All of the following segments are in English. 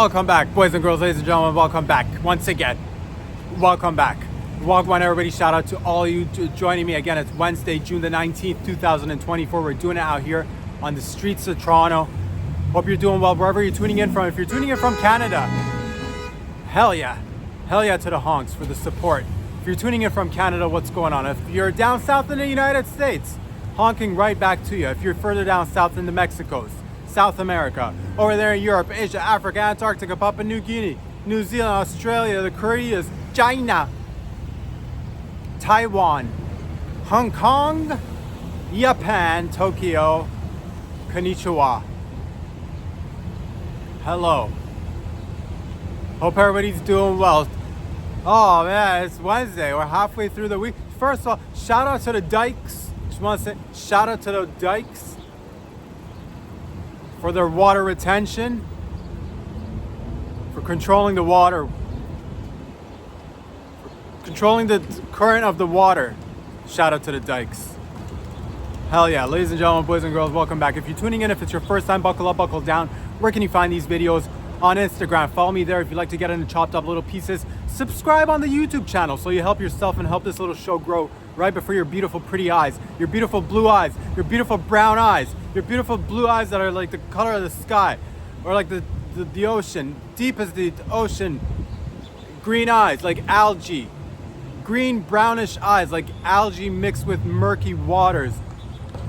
Welcome back, boys and girls, ladies and gentlemen. Welcome back once again. Welcome back. Welcome on, everybody. Shout out to all of you joining me again. It's Wednesday, June the 19th, 2024. We're doing it out here on the streets of Toronto. Hope you're doing well wherever you're tuning in from. If you're tuning in from Canada, hell yeah. Hell yeah to the honks for the support. If you're tuning in from Canada, what's going on? If you're down south in the United States, honking right back to you. If you're further down south in the Mexicos, South America, over there in Europe, Asia, Africa, Antarctica, Papua New Guinea, New Zealand, Australia, the Koreas, China, Taiwan, Hong Kong, Japan, Tokyo, konnichiwa. Hello. Hope everybody's doing well. Oh man, it's Wednesday. We're halfway through the week. First of all, shout out to the dikes. Just want to say shout out to the dikes for their water retention, for controlling the water, controlling the current of the water. Shout out to the dikes. Hell yeah. Ladies and gentlemen, boys and girls, welcome back. If you're tuning in, if it's your first time, buckle up, buckle down. Where can you find these videos? On Instagram. Follow me there if you'd like to get into chopped up little pieces. Subscribe on the YouTube channel so you help yourself and help this little show grow right before your beautiful pretty eyes, your beautiful blue eyes, your beautiful brown eyes, your beautiful blue eyes that are like the color of the sky or like the ocean, deep as the ocean, green eyes like algae, green brownish eyes like algae mixed with murky waters,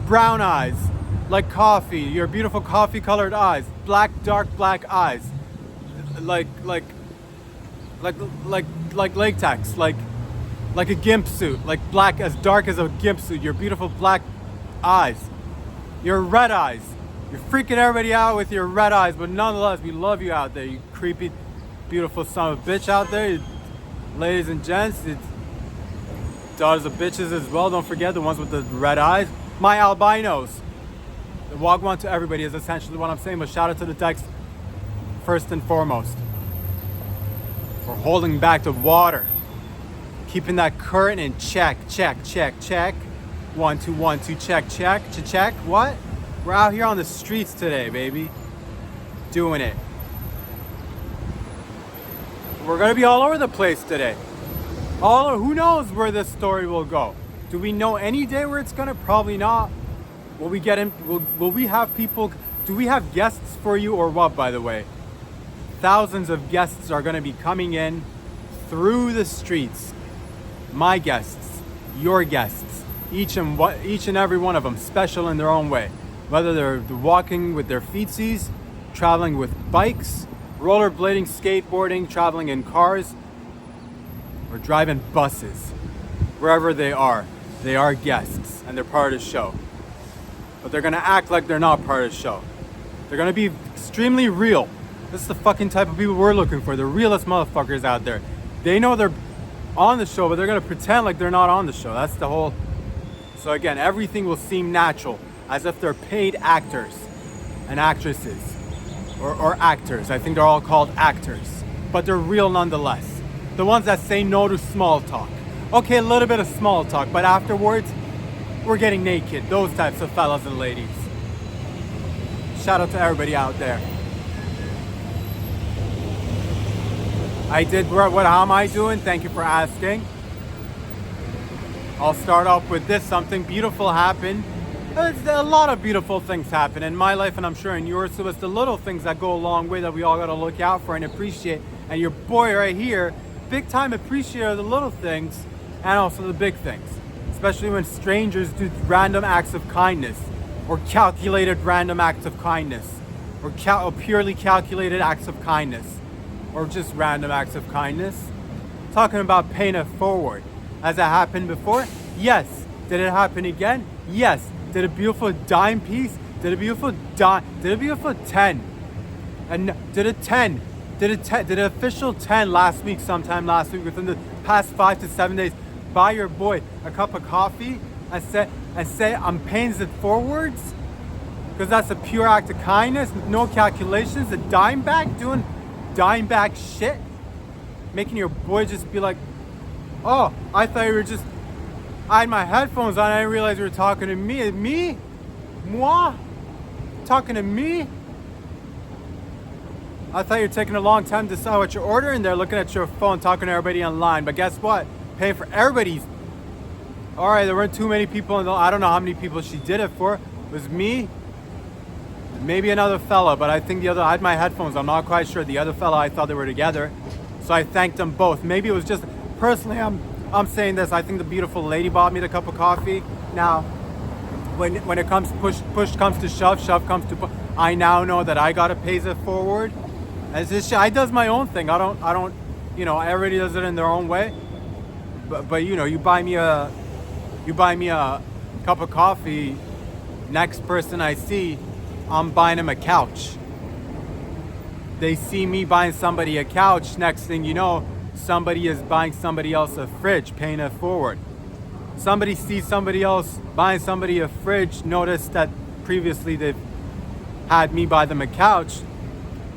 brown eyes like coffee, your beautiful coffee colored eyes, dark black eyes, like latex, like a gimp suit, like black, as dark as a gimp suit, your beautiful black eyes, your red eyes. You're freaking everybody out with your red eyes, but nonetheless, we love you out there, you creepy, beautiful son of a bitch out there. Ladies and gents, it's daughters of bitches as well, don't forget the ones with the red eyes. My albinos. The wagwan to everybody is essentially what I'm saying, but shout out to the dikes first and foremost. We're holding back the water, keeping that current in check. 1 2 1 2 check. What? We're out here on the streets today, baby, doing it. We're gonna be all over the place today. Who knows where this story will go? Do we know any day where it's gonna? Probably not. Will we get in? Will we have people? Do we have guests for you or what? By the way, thousands of guests are going to be coming in through the streets. My guests, your guests, each and every one of them, special in their own way. Whether they're walking with their feetsies, traveling with bikes, rollerblading, skateboarding, traveling in cars, or driving buses, wherever they are guests and they're part of the show. But they're gonna act like they're not part of the show. They're gonna be extremely real. This is the fucking type of people we're looking for. The realest motherfuckers out there. They know they're on the show, but they're gonna pretend like they're not on the show. That's the whole. So again, everything will seem natural, as if they're paid actors and actresses, or actors. I think they're all called actors, but they're real nonetheless. The ones that say no to small talk. Okay, a little bit of small talk, but afterwards, we're getting naked. Those types of fellas and ladies. Shout out to everybody out there. How am I doing? Thank you for asking. I'll start off with this. Something beautiful happened. A lot of beautiful things happen in my life, and I'm sure in yours. So it's the little things that go a long way that we all got to look out for and appreciate. And your boy right here, big time appreciator of the little things and also the big things. Especially when strangers do random acts of kindness, or calculated random acts of kindness, or purely calculated acts of kindness, or just random acts of kindness. Talking about paying it forward. Has it happened before? Yes. Did it happen again? Yes. Did a beautiful dime piece? Did a beautiful 10? And did a 10? Did an official 10 sometime last week, within the past 5 to 7 days, buy your boy a cup of coffee and say I'm paying it forwards? Because that's a pure act of kindness, no calculations, a dime back, doing dime back shit, making your boy just be like, oh, I thought you were just, I had my headphones on, I didn't realize you were talking to me. Me? Moi? Talking to me? I thought you were taking a long time to decide what you're ordering. They're looking at your phone, talking to everybody online. But guess what? Paying for everybody's. All right, there weren't too many people. I don't know how many people she did it for. It was me, maybe another fella. But I think the other, I had my headphones. I'm not quite sure. The other fella, I thought they were together. So I thanked them both. Maybe it was just, personally, I'm saying this. I think the beautiful lady bought me the cup of coffee. Now, when it comes, push comes to shove comes to push. I now know that I gotta pay it forward. As this, I does my own thing. I don't, you know, everybody does it in their own way. But you know, you buy me a cup of coffee. Next person I see, I'm buying him a couch. They see me buying somebody a couch. Next thing you know, somebody is buying somebody else a fridge, paying it forward. Somebody sees somebody else buying somebody a fridge. Notice that previously they've had me buy them a couch.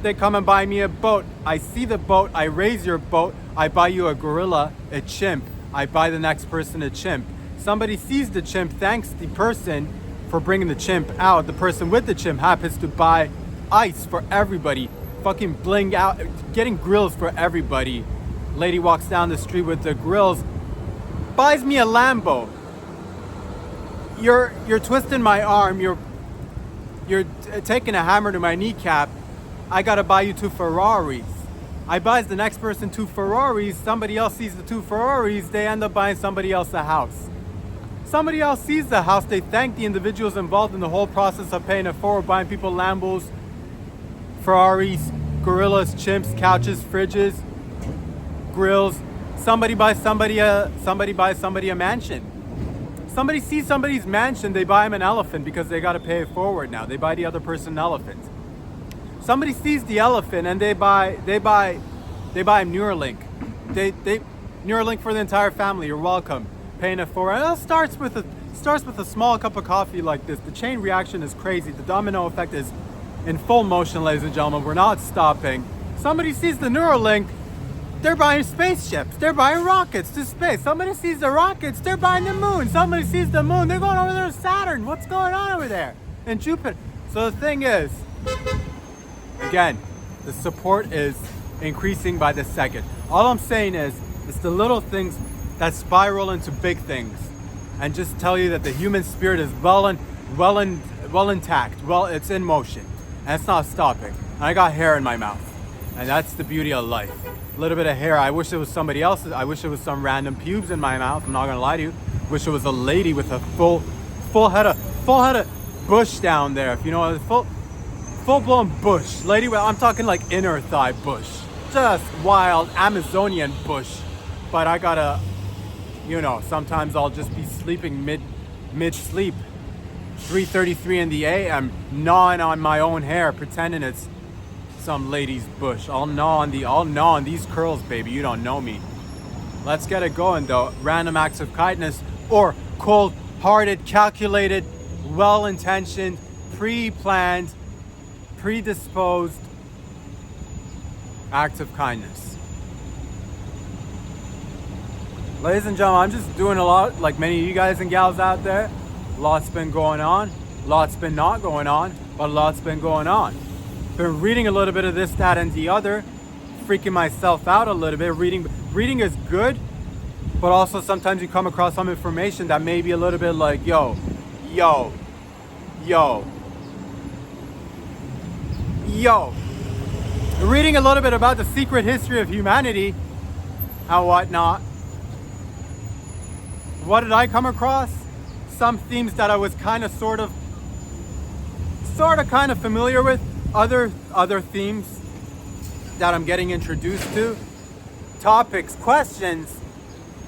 They come and buy me a boat. I see the boat, I raise your boat, I buy you a gorilla, a chimp. I buy the next person a chimp. Somebody sees the chimp, thanks the person for bringing the chimp out. The person with the chimp happens to buy ice for everybody, fucking bling out, getting grills for everybody. Lady walks down the street with the grills, buys me a Lambo. You're twisting my arm, you're taking a hammer to my kneecap. I gotta buy you 2 Ferraris. I buys the next person 2 Ferraris. Somebody else sees the 2 Ferraris. They end up buying somebody else a house. Somebody else sees the house. They thank the individuals involved in the whole process of paying it forward, buying people Lambos, Ferraris, gorillas, chimps, couches, fridges, grills. Somebody buys somebody a mansion. Somebody sees somebody's mansion. They buy him an elephant because they gotta pay it forward now. They buy the other person an elephant. Somebody sees the elephant and they buy Neuralink. They Neuralink for the entire family. You're welcome. Paying it forward. And it starts with a small cup of coffee like this. The chain reaction is crazy. The domino effect is in full motion, ladies and gentlemen. We're not stopping. Somebody sees the Neuralink. They're buying spaceships. They're buying rockets to space. Somebody sees the rockets. They're buying the moon. Somebody sees the moon. They're going over there to Saturn. What's going on over there? And Jupiter. So the thing is, again, the support is increasing by the second. All I'm saying is, it's the little things that spiral into big things, and just tell you that the human spirit is well intact. Well, it's in motion, and it's not stopping. And I got hair in my mouth, and that's the beauty of life. A little bit of hair. I wish it was somebody else's. I wish it was some random pubes in my mouth. I'm not gonna lie to you. Wish it was a lady with a full head of bush down there. If you know, full-blown bush. Lady, I'm talking like inner thigh bush. Just wild Amazonian bush. But I gotta, you know, sometimes I'll just be sleeping mid-sleep. 3:33 in the AM, gnawing on my own hair, pretending it's some lady's bush. I'll gnaw on these curls, baby. You don't know me. Let's get it going though. Random acts of kindness or cold-hearted, calculated, well-intentioned, pre-planned, predisposed acts of kindness. Ladies and gentlemen, I'm just doing a lot, like many of you guys and gals out there. Lots been going on, lots been not going on, but lots been going on. Been reading a little bit of this, that, and the other, freaking myself out a little bit. Reading is good, but also sometimes you come across some information that may be a little bit like, yo. Reading a little bit about the secret history of humanity and whatnot. What did I come across? Some themes that I was kind of familiar with. Other themes that I'm getting introduced to. Topics, questions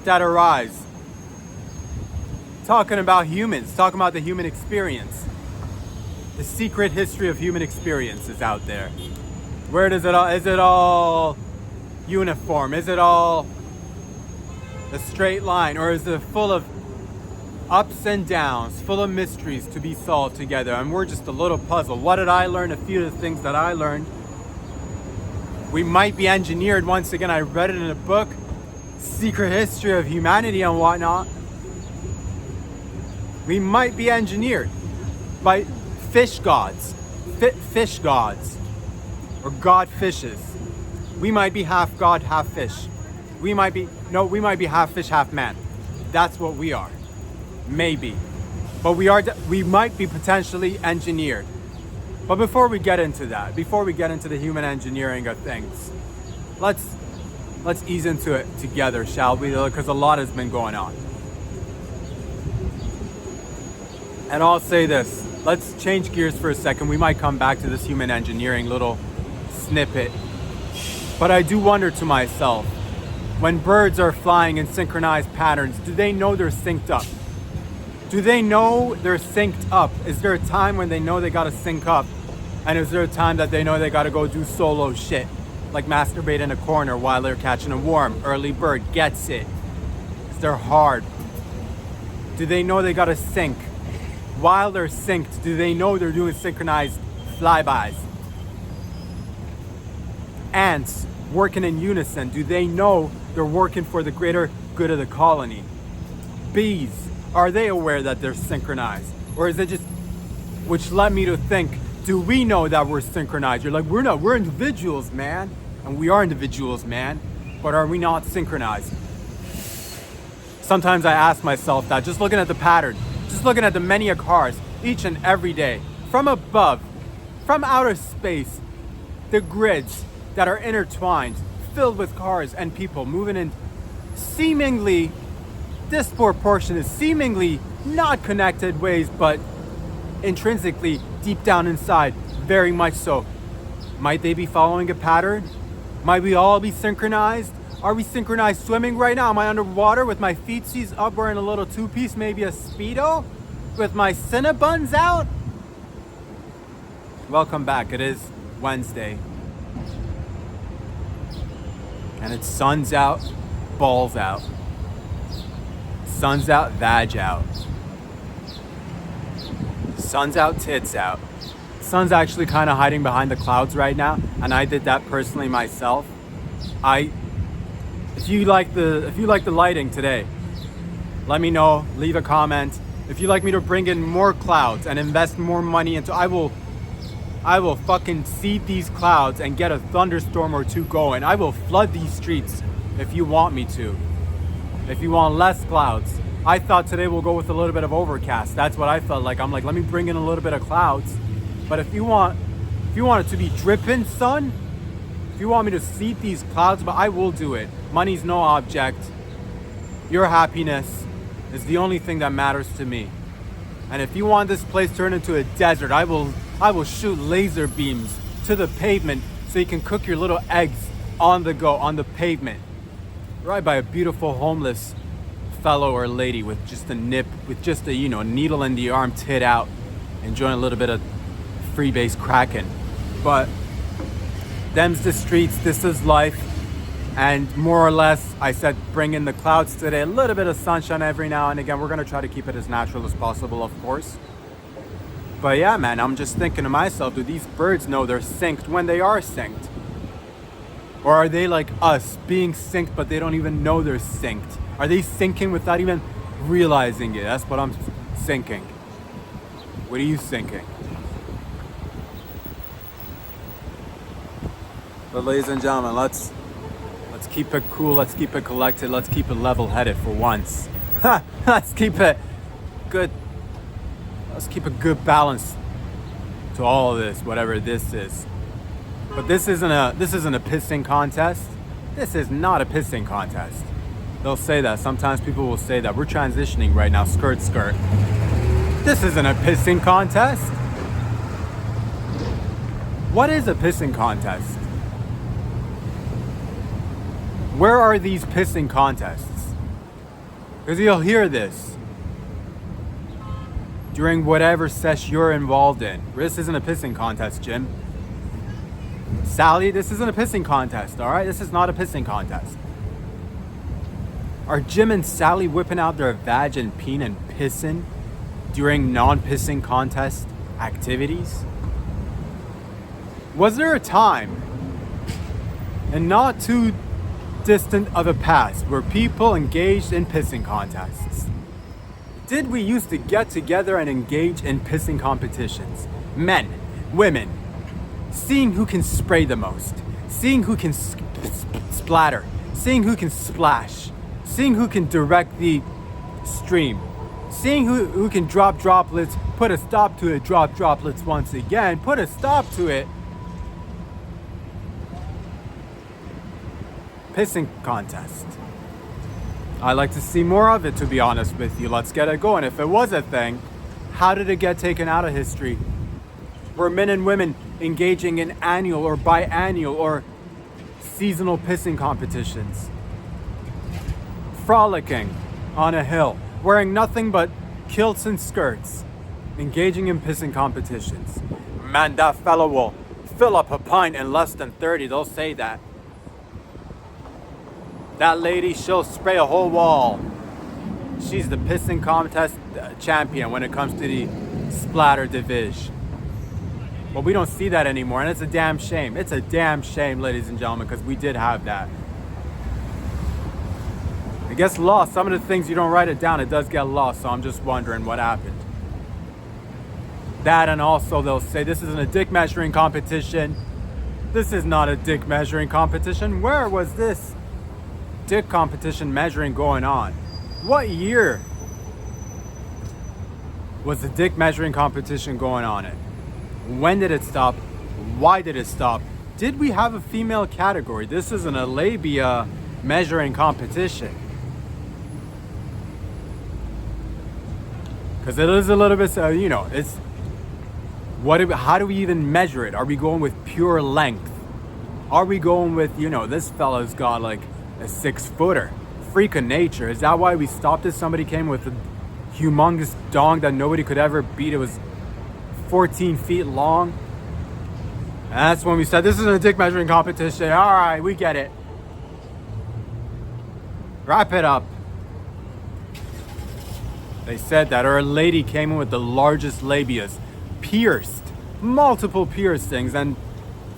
that arise. Talking about humans, talking about the human experience. The secret history of human experience is out there. Where does it all, is it all uniform? Is it all a straight line, or is it full of ups and downs, full of mysteries to be solved together? And we're just a little puzzle. What did I learn? A few of the things that I learned. We might be engineered. Once again, I read it in a book, Secret History of Humanity and whatnot. We might be engineered by fish gods, or god fishes. We might be half god, half fish. We might be half fish, half man. That's what we are. Maybe. But we might be potentially engineered. But before we get into that, before we get into the human engineering of things, let's ease into it together, shall we? Because a lot has been going on. And I'll say this, let's change gears for a second. We might come back to this human engineering little snippet. But I do wonder to myself, when birds are flying in synchronized patterns, do they know they're synced up? Do they know they're synced up? Is there a time when they know they gotta sync up? And is there a time that they know they gotta go do solo shit? Like masturbate in a corner while they're catching a worm. Early bird gets it. 'Cause they're hard. Do they know they gotta sync? While they're synced, do they know they're doing synchronized flybys? Ants working in unison, do they know they're working for the greater good of the colony? Bees, are they aware that they're synchronized? Or is it just, which led me to think, do we know that we're synchronized? You're like, we're individuals, man. And we are individuals, man. But are we not synchronized? Sometimes I ask myself that, just looking at the pattern, just looking at the many cars, each and every day, from above, from outer space, the grids that are intertwined, filled with cars and people moving in seemingly disproportionate, seemingly not connected ways, but intrinsically, deep down inside, very much so. Might they be following a pattern? Might we all be synchronized? Are we synchronized swimming right now? Am I underwater with my feetsies up wearing a little two-piece, maybe a Speedo? With my Cinnabons out? Welcome back. It is Wednesday. And it's sun's out, balls out. Sun's out, vag out. Sun's out, tits out. Sun's actually kind of hiding behind the clouds right now, and I did that personally myself. If you like the lighting today, let me know, leave a comment. If you'd like me to bring in more clouds and invest more money into, I will fucking seed these clouds and get a thunderstorm or two going. I will flood these streets if you want me to. If you want less clouds. I thought today we'll go with a little bit of overcast. That's what I felt like. I'm like, let me bring in a little bit of clouds. But if you want it to be dripping sun, if you want me to seed these clouds, but I will do it. Money's no object. Your happiness is the only thing that matters to me. And if you want this place turned into a desert, I will shoot laser beams to the pavement so you can cook your little eggs on the go, on the pavement. Right by a beautiful homeless fellow or lady with just a nip, with just a, needle in the arm, tit out, enjoying a little bit of freebase cracking. But them's the streets, this is life. And more or less, I said bring in the clouds today, a little bit of sunshine every now and again. We're gonna try to keep it as natural as possible, of course. But yeah, man, I'm just thinking to myself, do these birds know they're synced when they are synced? Or are they like us, being synced, but they don't even know they're synced? Are they syncing without even realizing it? That's what I'm thinking. What are you thinking? But ladies and gentlemen, let's keep it cool, let's keep it collected, let's keep it level-headed for once. Let's keep it good. Let's keep a good balance to all of this, whatever this is. But this isn't a pissing contest. This is not a pissing contest. They'll say that. Sometimes people will say that. We're transitioning right now, skirt. This isn't a pissing contest. What is a pissing contest? Where are these pissing contests? Because you'll hear this during whatever sesh you're involved in. This isn't a pissing contest, Jim. Sally, this isn't a pissing contest, all right? This is not a pissing contest. Are Jim and Sally whipping out their vag and peen and pissing during non-pissing contest activities? Was there a time, and not too distant of a past, where people engaged in pissing contests? Did we used to get together and engage in pissing competitions? Men, women, seeing who can spray the most, seeing who can splatter, seeing who can splash, seeing who can direct the stream, seeing who can drop droplets, put a stop to it, drop droplets once again, put a stop to it. Pissing contest. I like to see more of it, to be honest with you. Let's get it going. If it was a thing, how did it get taken out of history? Were men and women engaging in annual or biannual or seasonal pissing competitions? Frolicking on a hill, wearing nothing but kilts and skirts, engaging in pissing competitions. Man, that fellow will fill up a pint in less than 30. They'll say that. That lady, she'll spray a whole wall. She's the pissing contest champion when it comes to the splatter division. But we don't see that anymore, and it's a damn shame. It's a damn shame, ladies and gentlemen, because we did have that. It gets lost. Some of the things you don't write it down, it does get lost, so I'm just wondering what happened. That, and also they'll say this isn't a dick measuring competition. This is not a dick measuring competition. Where was this dick competition measuring going on? What year was the dick measuring competition going on in? When did it stop? Why did it stop? Did we have a female category? This isn't a labia measuring competition. Because it is a little bit, it's, how do we even measure it? Are we going with pure length? Are we going with, this fella's got like a 6-footer? Freak of nature. Is that why we stopped it? Somebody came with a humongous dong that nobody could ever beat. It was 14 feet long. And that's when we said, this isn't a dick measuring competition. All right, we get it. Wrap it up. They said that our lady came in with the largest labias, pierced, multiple piercings, and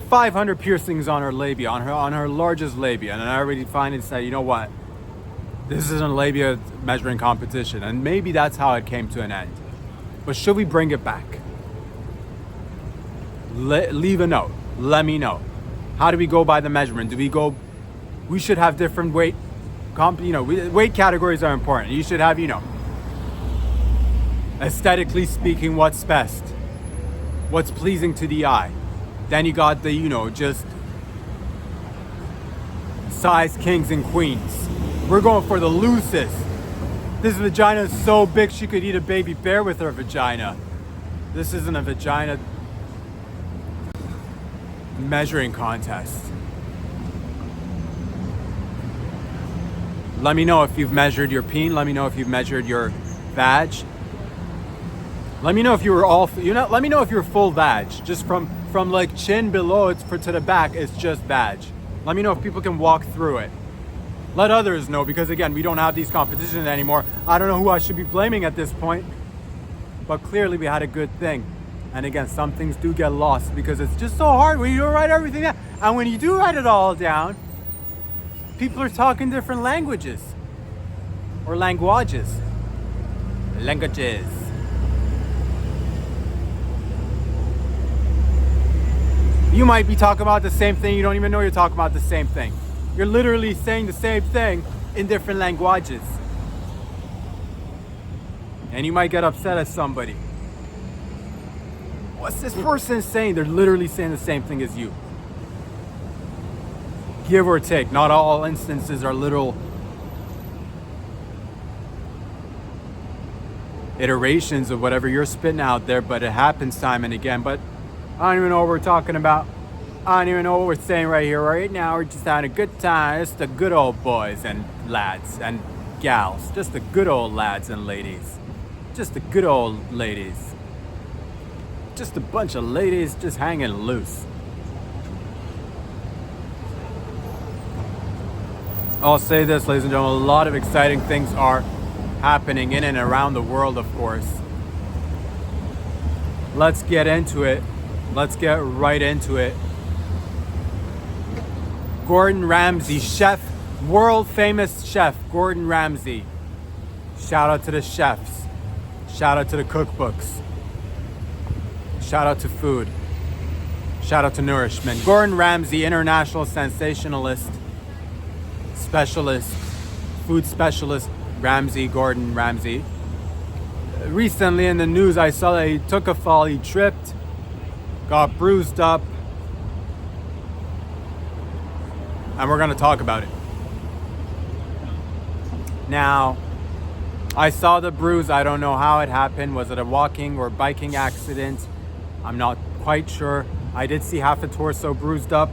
500 piercings on her labia, on her largest labia. And I already finally said, you know what? This isn't a labia measuring competition. And maybe that's how it came to an end. But should we bring it back? Leave a note. Let me know. How do we go by the measurement? We should have different weight, weight categories are important. You should have, aesthetically speaking, what's best, what's pleasing to the eye. Then you got the, just size kings and queens. We're going for the loosest. This vagina is so big she could eat a baby bear with her vagina. This isn't a vagina measuring contest. Let me know if you've measured your peen. Let me know if you've measured your vag. Let me know if you were let me know if you're full vag. Just from like chin below to the back, it's just vag. Let me know if people can walk through it. Let others know, because again, we don't have these competitions anymore. I don't know who I should be blaming at this point, but clearly we had a good thing. And again, some things do get lost because it's just so hard when you don't write everything down. And when you do write it all down, people are talking different languages. Or languages. Languages. You might be talking about the same thing, you don't even know you're talking about the same thing. You're literally saying the same thing in different languages. And you might get upset at somebody. What's this person saying? They're literally saying the same thing as you. Give or take. Not all instances are literal iterations of whatever you're spitting out there, but it happens time and again. But I don't even know what we're talking about. I don't even know what we're saying right here, right now. We're just having a good time. Just the good old boys and lads and gals. Just the good old lads and ladies. Just the good old ladies. Just a bunch of ladies just hanging loose. I'll say this, ladies and gentlemen, a lot of exciting things are happening in and around the world, of course. Let's get into it. Let's get right into it. Gordon Ramsay, chef, world famous chef, Gordon Ramsay. Shout out to the chefs. Shout out to the cookbooks. Shout out to food. Shout out to Nourishment. Gordon Ramsay, international sensationalist, specialist, food specialist, Gordon Ramsay. Recently in the news, I saw that he took a fall, he tripped, got bruised up, and we're going to talk about it. Now, I saw the bruise. I don't know how it happened. Was it a walking or biking accident? I'm not quite sure. I did see half a torso bruised up.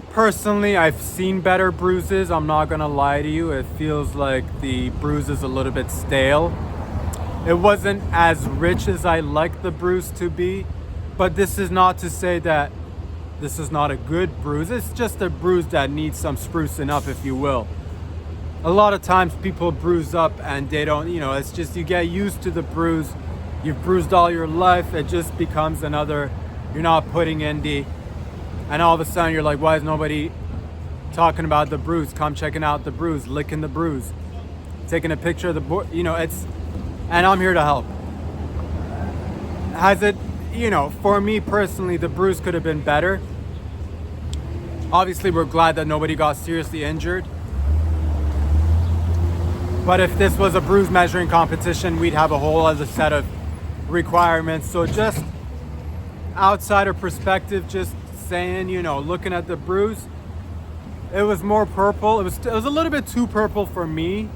Personally, I've seen better bruises. I'm not going to lie to you. It feels like the bruise is a little bit stale. It wasn't as rich as I like the bruise to be, but this is not to say that this is not a good bruise. It's just a bruise that needs some sprucing up, if you will. A lot of times people bruise up and they don't, it's just you get used to the bruise. You've bruised all your life. It just becomes another, you're not putting in and all of a sudden you're like, why is nobody talking about the bruise? Come checking out the bruise, licking the bruise, taking a picture of the, and I'm here to help. Has it, for me personally, the bruise could have been better. Obviously, we're glad that nobody got seriously injured. But if this was a bruise measuring competition, we'd have a whole other set of requirements. So just outsider perspective, just saying, looking at the bruise, it was more purple. It was a little bit too purple for me.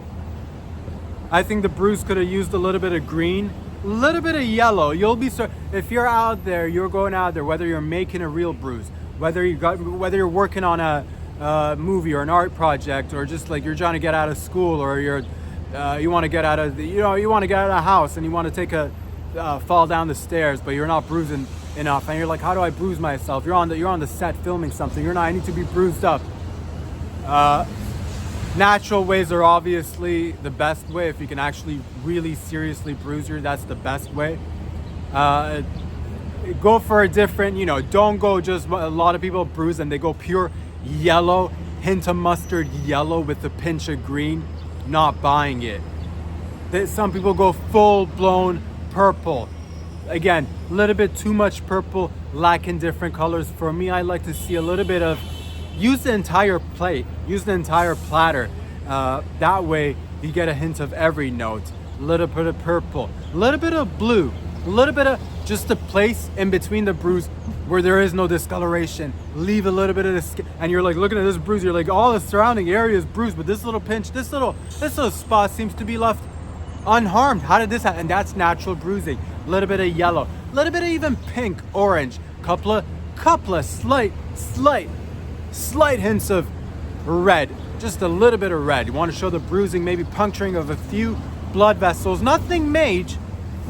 I think the bruise could have used a little bit of green, a little bit of yellow. If you're out there, you're going out there, whether you're making a real bruise, whether you're working on a movie or an art project, or just like you're trying to get out of school, or you want to get out of the house and you want to take a fall down the stairs, but you're not bruising enough, and you're like, how do I bruise myself? You're on the set filming something. I need to be bruised up. Natural ways are obviously the best way. If you can actually really seriously bruise that's the best way. Go for a different, don't go just, a lot of people bruise and they go pure yellow, hint of mustard yellow with a pinch of green. Not buying it. Some people go full blown purple. Again, a little bit too much purple, lacking different colors. For me, I like to see a little bit of, use the entire plate, use the entire platter. That way you get a hint of every note. A little bit of purple, a little bit of blue, a little bit of just a place in between the bruise where there is no discoloration. Leave a little bit of the skin, and you're like looking at this bruise, you're like, all the surrounding area is bruised, but this little pinch, this little spot seems to be left unharmed. How did this happen? And that's natural bruising. A little bit of yellow, a little bit of even pink, orange, couple of slight hints of red, just a little bit of red. You want to show the bruising, maybe puncturing of a few blood vessels, nothing major,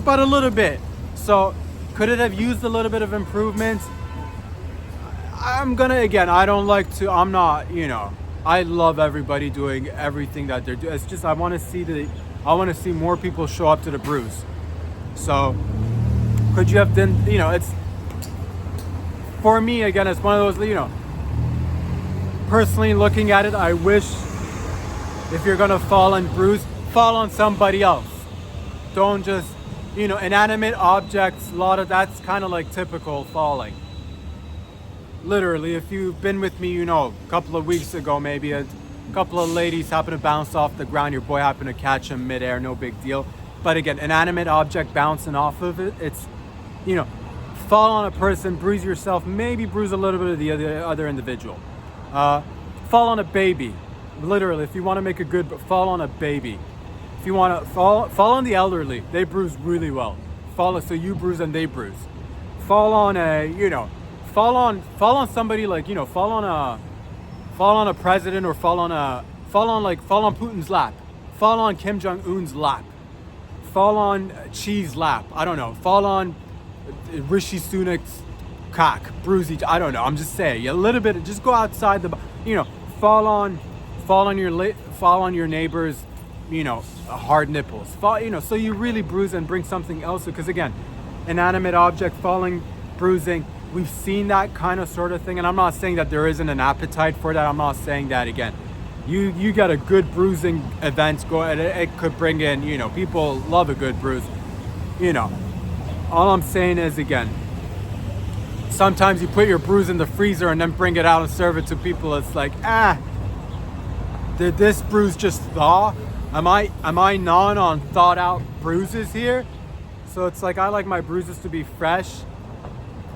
but a little bit. So could it have used a little bit of improvements? I love everybody doing everything that they're doing. It's just I want to see more people show up to the bruise. So could you have done, it's, for me, again, it's one of those, personally looking at it, I wish if you're gonna fall and bruise, fall on somebody else. Don't just, inanimate objects, that's kind of like typical falling. Literally, if you've been with me, a couple of weeks ago, maybe a couple of ladies happened to bounce off the ground, your boy happened to catch him midair, no big deal. But again, inanimate object bouncing off of it, it's, fall on a person, bruise yourself, maybe bruise a little bit of the other individual. Fall on a baby. Literally, if you want to make a good, fall on a baby. If you want to fall on the elderly, they bruise really well. So you bruise and they bruise. Fall on fall on somebody like, fall on a president, or fall on Putin's lap. Fall on Kim Jong-un's lap. Fall on Xi's lap. I don't know. Fall on Rishi Sunak's cock. Bruise each. I don't know. I'm just saying. A little bit. Just go outside the. Fall on your neighbor's. Hard nipples. So you really bruise and bring something else. Because again, inanimate object falling, bruising. We've seen that kind of sort of thing, and I'm not saying that there isn't an appetite for that. I'm not saying that again. You got a good bruising event go, it could bring in, people love a good bruise. All I'm saying is, again, sometimes you put your bruise in the freezer and then bring it out and serve it to people. It's like, did this bruise just thaw? Am I non on thawed out bruises here? So it's like, I like my bruises to be fresh.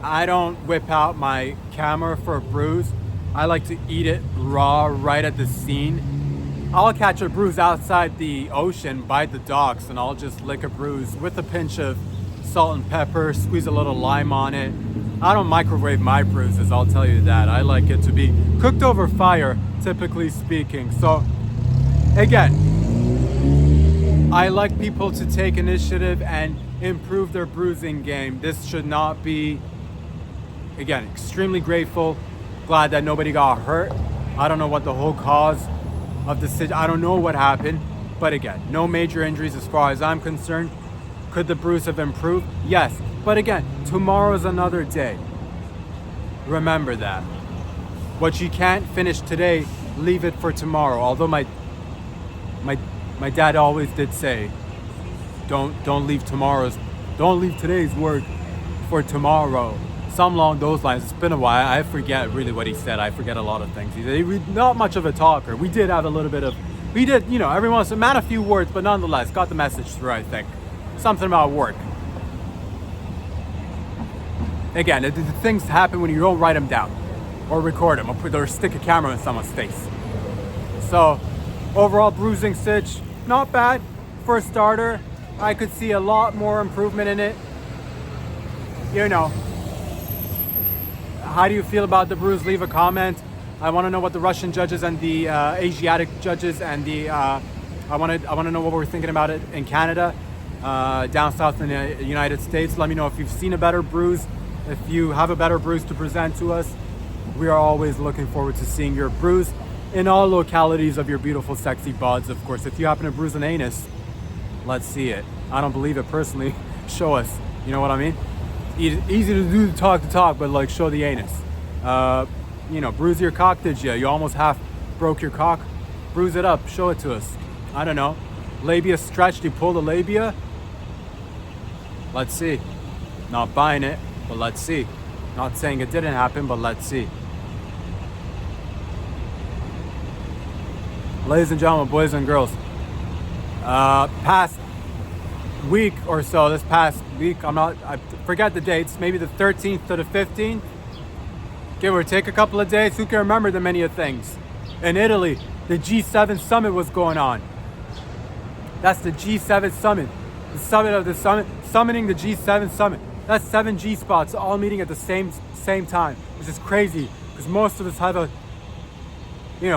I don't whip out my camera for a bruise. I like to eat it raw right at the scene. I'll catch a bruise outside the ocean by the docks and I'll just lick a bruise with a pinch of salt and pepper, squeeze a little lime on it. I don't microwave my bruises, I'll tell you that. I like it to be cooked over fire, typically speaking. So again, I like people to take initiative and improve their bruising game. This should not be, again, extremely grateful, glad that nobody got hurt. I don't know what the whole cause of the situation, I don't know what happened, but again, no major injuries as far as I'm concerned. Could the bruise have improved? Yes, but again, tomorrow's another day. Remember that. What you can't finish today, leave it for tomorrow. Although my dad always did say, don't leave today's work for tomorrow. Some along those lines. It's been a while. I forget really what he said. I forget a lot of things. He's not much of a talker. We did have a little bit of, every once in a while, a few words, but nonetheless, got the message through, I think. Something about work. Again, things happen when you don't write them down or record them or stick a camera in someone's face. So, overall bruising stitch, not bad. For a starter, I could see a lot more improvement in it. How do you feel about the bruise? Leave a comment. I want to know what the Russian judges and the Asiatic judges and I want to know what we're thinking about it in Canada, down south in the United States. Let me know if you've seen a better bruise. If you have a better bruise to present to us, we are always looking forward to seeing your bruise in all localities of your beautiful, sexy bods. Of course, if you happen to bruise an anus, let's see it. I don't believe it personally. Show us. You know what I mean? Easy to do the talk, but like show the anus. Bruise your cock, did you? You almost half broke your cock. Bruise it up. Show it to us. I don't know. Labia stretched. You pull the labia. Let's see. Not buying it, but let's see. Not saying it didn't happen, but let's see. Ladies and gentlemen, boys and girls, past week or so, this past week, I forget the dates, maybe the 13th to the 15th, give or take a couple of days, who can remember the many of things? In Italy, the G7 summit was going on. That's the G7 summit. The summit of the summit, summiting the G7 summit. That's 7 G spots all meeting at the same time, which is crazy because most of us have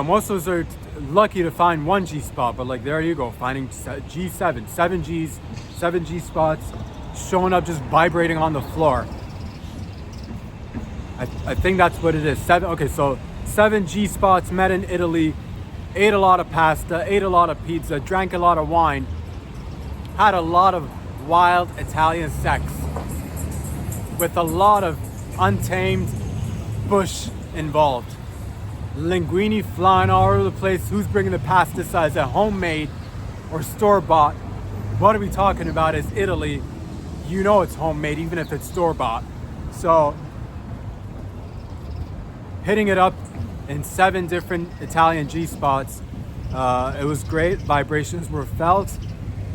most of us are lucky to find one G spot, but like there you go, finding G7, 7 Gs, 7 G spots, showing up just vibrating on the floor. I think that's what it is. 7 G spots met in Italy, ate a lot of pasta, ate a lot of pizza, drank a lot of wine, had a lot of wild Italian sex with a lot of untamed bush involved. Linguini flying all over the place. Who's bringing the pasta? Is it homemade or store-bought? What are we talking about? Is Italy. You know it's homemade even if it's store-bought. So hitting it up in 7 different Italian G spots. It was great. Vibrations were felt.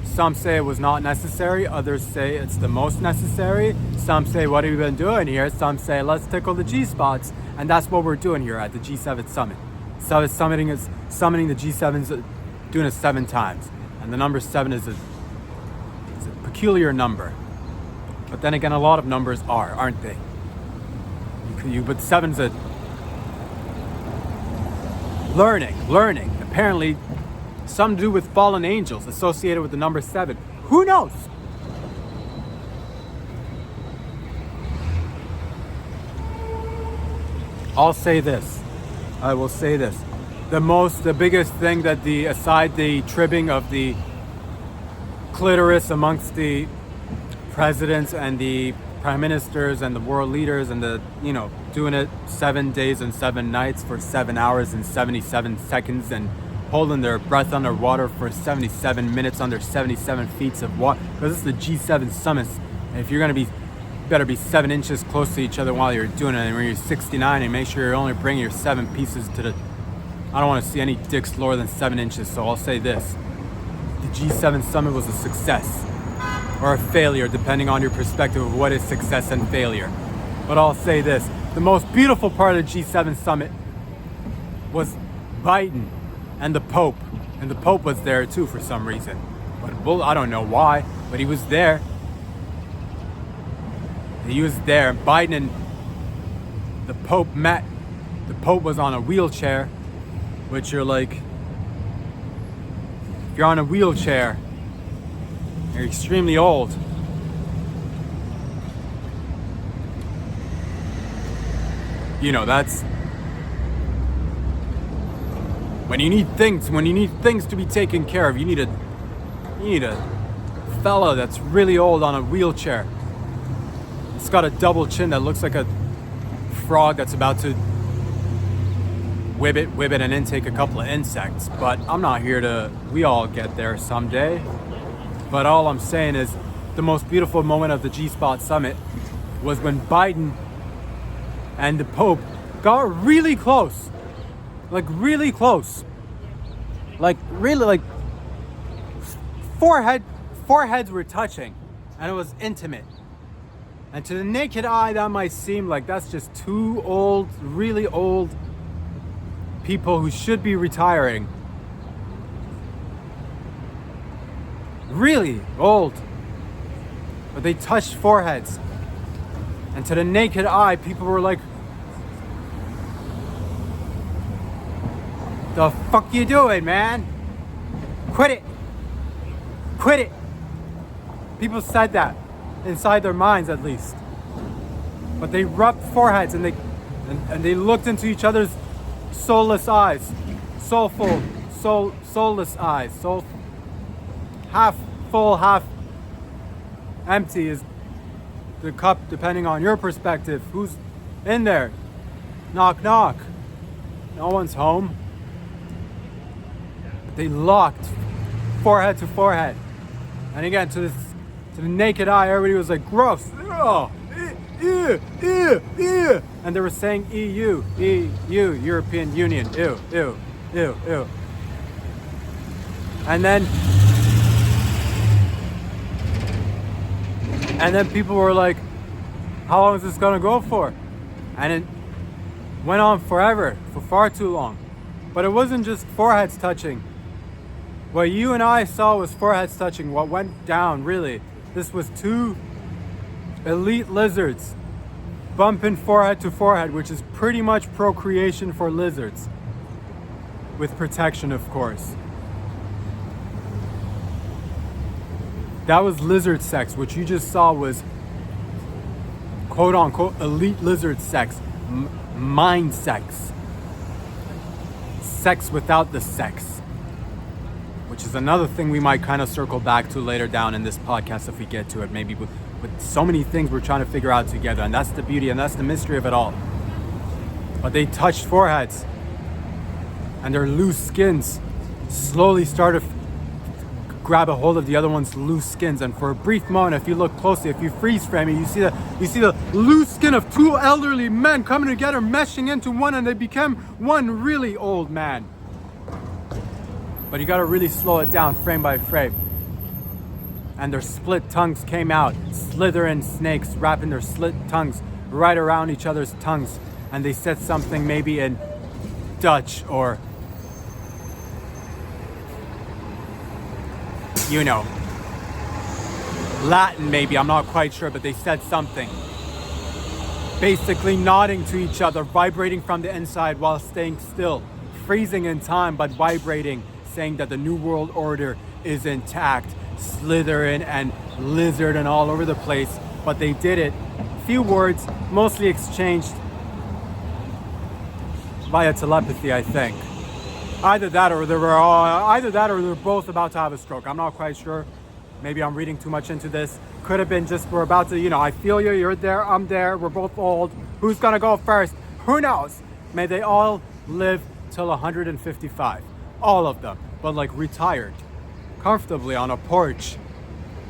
Some say it was not necessary. Others say it's the most necessary. Some say, what have we been doing here? Some say, let's tickle the G spots. And that's what we're doing here at the G7 summit. So it's summoning the G7s, doing it 7 times. And the number 7 is a peculiar number. But then again, a lot of numbers aren't they? But 7's a learning. Apparently, something to do with fallen angels associated with the number 7. Who knows? I will say this. The biggest thing that aside the tribbing of the clitoris amongst the presidents and the prime ministers and the world leaders and doing it 7 days and 7 nights for 7 hours and 77 seconds and holding their breath underwater for 77 minutes under 77 feet of water, because this is the G7 summit. And if you're going to be better be 7 inches close to each other while you're doing it. And when you're 69, and make sure you're only bringing your 7 pieces to the... I don't want to see any dicks lower than 7 inches, so I'll say this. The G7 summit was a success. Or a failure, depending on your perspective of what is success and failure. But I'll say this. The most beautiful part of the G7 summit was Biden and the Pope. And the Pope was there too for some reason. But I don't know why, but he was there. He was there. Biden and the Pope met. The Pope was on a wheelchair, which you're like, if you're on a wheelchair, you're extremely old. You know, that's when you need things to be taken care of, you need a fella that's really old on a wheelchair. It's got a double chin that looks like a frog that's about to whip it and intake a couple of insects. But I'm not here to, we all get there someday. But all I'm saying is the most beautiful moment of the G-Spot Summit was when Biden and the Pope got really close. Like really close. Like really, like foreheads were touching, and it was intimate. And to the naked eye, that might seem like that's just two old, really old people who should be retiring. Really old. But they touched foreheads. And to the naked eye, people were like, "The fuck you doing, man? Quit it. Quit it." People said that inside their minds, at least. But they rubbed foreheads and they looked into each other's soulless eyes, soulless eyes, half full, half empty is the cup, depending on your perspective. Who's in there? Knock, knock. No one's home. But they locked forehead to forehead. And again, to the naked eye, everybody was like, gross. Oh, ew. And they were saying EU, European Union, ew. And then people were like, how long is this gonna go for? And it went on forever, for far too long. But it wasn't just foreheads touching. What you and I saw was foreheads touching. What went down, really, this was two elite lizards bumping forehead to forehead, which is pretty much procreation for lizards. With protection, of course. That was lizard sex. What you just saw was quote unquote elite lizard sex. Mind sex. Sex without the sex. Which is another thing we might kind of circle back to later down in this podcast if we get to it. Maybe with so many things we're trying to figure out together. And that's the beauty and that's the mystery of it all. But they touched foreheads. And their loose skins slowly started grab a hold of the other one's loose skins, and for a brief moment, if you look closely, if you freeze frame it, you see the loose skin of two elderly men coming together, meshing into one, and they became one really old man. But you gotta really slow it down frame by frame. And their split tongues came out, slithering snakes wrapping their split tongues right around each other's tongues, and they said something maybe in Dutch or, you know, Latin maybe, I'm not quite sure, but they said something. Basically nodding to each other, vibrating from the inside while staying still, freezing in time but vibrating, saying that the New World Order is intact, slithering and lizard and all over the place, but they did it. Few words, mostly exchanged via telepathy, I think. Either that or they're both about to have a stroke. I'm not quite sure. Maybe I'm reading too much into this. Could have been just we're about to, you know, I feel you, you're there, I'm there, we're both old. Who's gonna go first? Who knows? May they all live till 155. All of them. But like retired. Comfortably on a porch.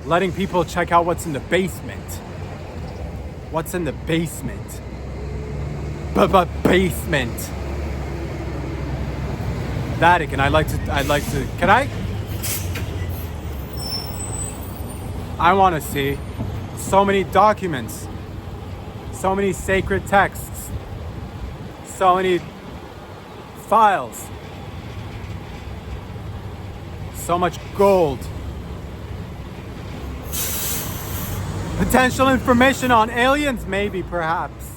Letting people check out what's in the basement. What's in the basement? Basement. Vatican. I'd like to, can I want to see so many documents, so many sacred texts, so many files, so much gold, potential information on aliens, maybe, perhaps.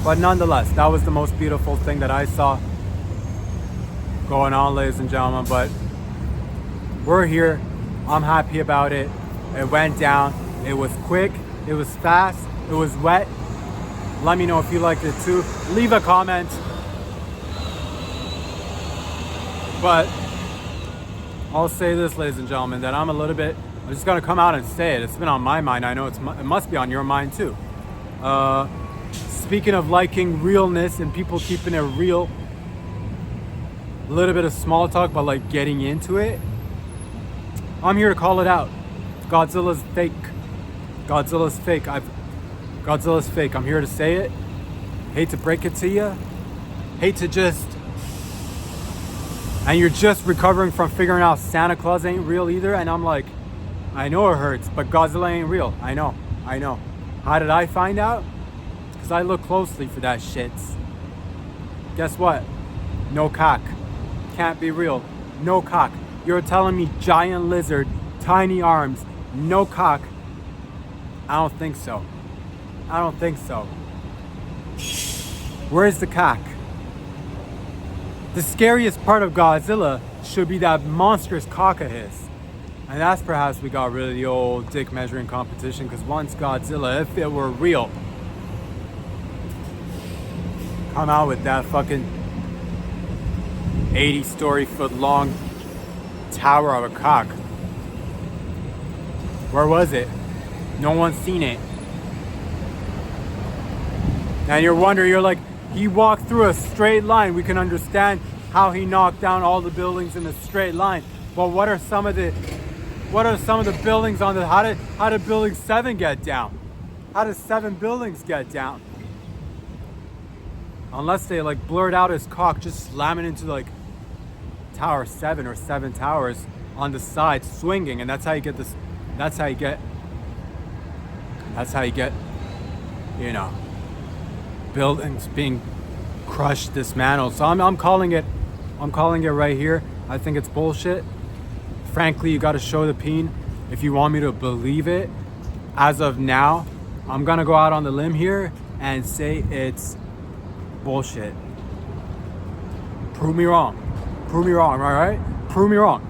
But nonetheless, that was the most beautiful thing that I saw going on, ladies and gentlemen. But we're here. I'm happy about it. It went down. It was quick. It was fast. It was wet. Let me know if you liked it too. Leave a comment. But I'll say this, ladies and gentlemen, that I'm just gonna come out and say it. It's been on my mind. I know it must be on your mind too. Speaking of liking realness and people keeping it real, a little bit of small talk, but like getting into it, I'm here to call it out. Godzilla's fake. Godzilla's fake. Godzilla's fake. I'm here to say it. Hate to break it to you. And you're just recovering from figuring out Santa Claus ain't real either. And I'm like, I know it hurts, but Godzilla ain't real. I know. How did I find out? Because I look closely for that shit. Guess what? No cock. Can't be real. No cock. You're telling me giant lizard, tiny arms, no cock? I don't think so. Where's the cock? The scariest part of Godzilla should be that monstrous cock of his. And that's perhaps we got rid of the old dick measuring competition, because once Godzilla, if it were real, come out with that fucking 80-story foot long tower of a cock. Where was it? No one's seen it. And you're wondering, you're like, he walked through a straight line. We can understand how he knocked down all the buildings in a straight line. But what are some of the buildings on the, how did building 7 get down? How did 7 buildings get down? Unless they like blurred out his cock, just slamming into like Tower 7 or 7 towers on the side, swinging, and that's how you get, you know, buildings being crushed, dismantled. So I'm calling it right here. I think it's bullshit. Frankly, you got to show the peen if you want me to believe it. As of now, I'm gonna go out on the limb here and say it's bullshit. Prove me wrong, all right? Prove me wrong.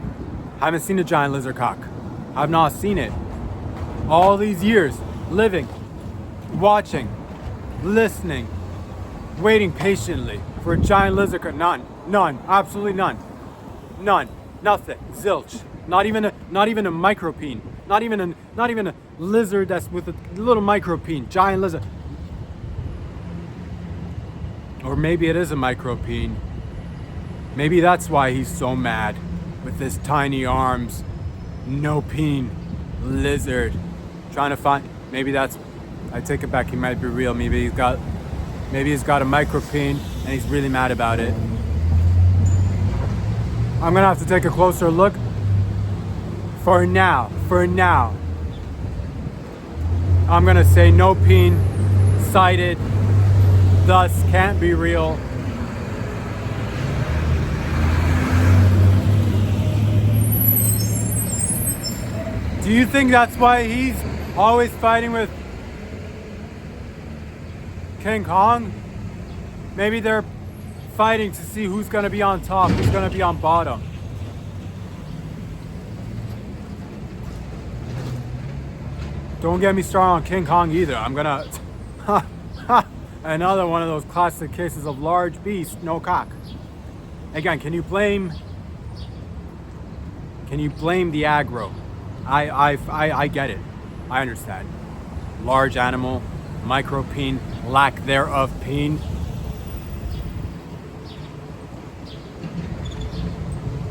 Haven't seen a giant lizard cock. I've not seen it. All these years, living, watching, listening, waiting patiently for a giant lizard cock. None, absolutely none. Nothing, zilch. Not even a micropene. Not even a lizard that's with a little micropene. Giant lizard. Or maybe it is a micropene. Maybe that's why he's so mad with his tiny arms, no peen, lizard. Trying to find, maybe that's, I take it back, he might be real. Maybe he's got a micropene and he's really mad about it. I'm gonna have to take a closer look. For now, I'm gonna say no peen, sighted, thus can't be real. Do you think that's why he's always fighting with King Kong? Maybe they're fighting to see who's gonna be on top, who's gonna be on bottom. Don't get me started on King Kong either. I'm gonna another one of those classic cases of large beast, no cock. Again, can you blame the aggro? I get it. I understand. Large animal, micropene, lack thereof peen.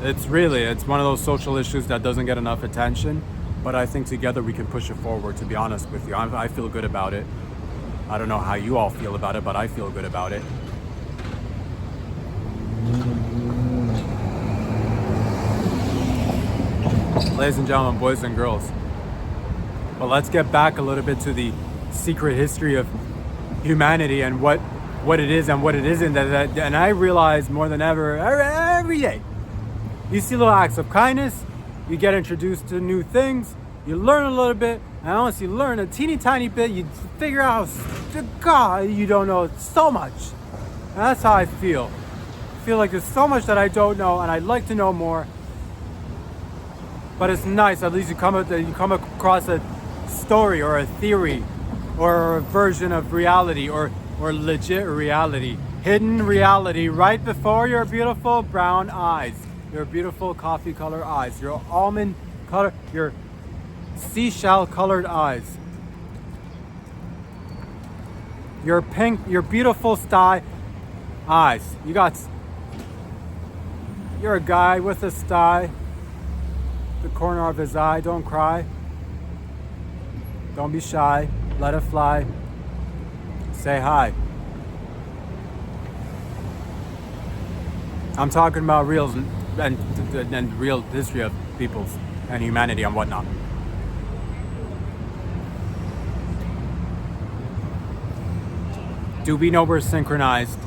It's one of those social issues that doesn't get enough attention, but I think together we can push it forward, to be honest with you. I feel good about it. I don't know how you all feel about it, but I feel good about it. Ladies and gentlemen, boys and girls. But let's get back a little bit to the secret history of humanity and what it is and what it isn't. And I realize more than ever, every day, you see little acts of kindness, you get introduced to new things, you learn a little bit, and once you learn a teeny tiny bit, you figure out, God, you don't know so much. And that's how I feel. I feel like there's so much that I don't know, and I'd like to know more. But it's nice, at least you come across a story or a theory or a version of reality or legit reality, hidden reality right before your beautiful brown eyes, your beautiful coffee color eyes, your almond color, your seashell colored eyes, your pink, your beautiful sty eyes. You're a guy with a sty, the corner of his eye. Don't cry. Don't be shy. Let it fly. Say hi. I'm talking about reals and real history of peoples and humanity and whatnot. Do we know we're synchronized?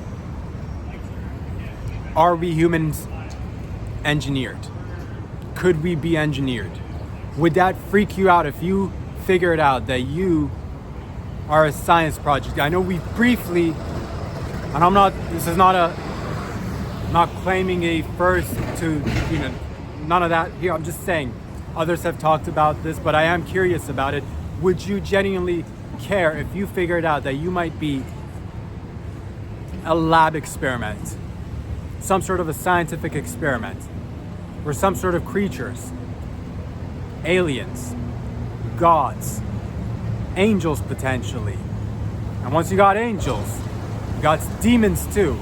Are we humans engineered? Could we be engineered? Would that freak you out if you figured out that you are a science project? I know we briefly, and I'm not claiming a first to, none of that here. I'm just saying others have talked about this, but I am curious about it. Would you genuinely care if you figured out that you might be a lab experiment, some sort of a scientific experiment, or some sort of creatures, aliens, gods, angels potentially? And once you got angels, you got demons too.